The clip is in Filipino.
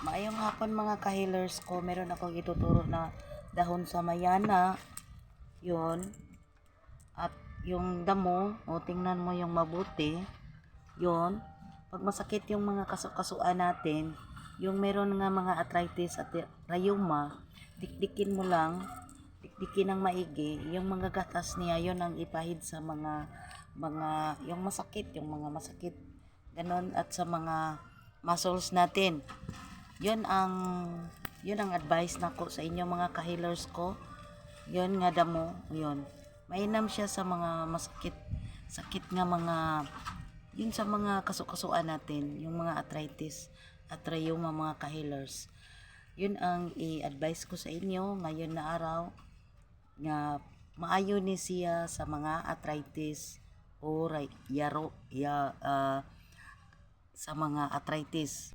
Maayong hapon mga ka-healers ko. Meron akong ituturo na dahon sa mayana. Yun. At yung damo, o tingnan mo yung mabuti. Yun. Pag masakit yung mga kasukasuan natin, yung meron nga mga arthritis at rheuma, dikdikin mo lang, dikdikin ng maigi, yung mga gatas niya, yun ang ipahid sa yung masakit, ganon, at sa mga muscles natin. Yun ang advice nako sa inyo mga ka-healers ko. Yun nga damo, yun. Mainam siya sa mga sakit nga mga yun sa mga kasukasuan natin, yung mga arthritis at rheuma mga ka-healers. Yun ang i-advise ko sa inyo ngayon na araw nga maayo ni siya sa mga arthritis o sa mga arthritis.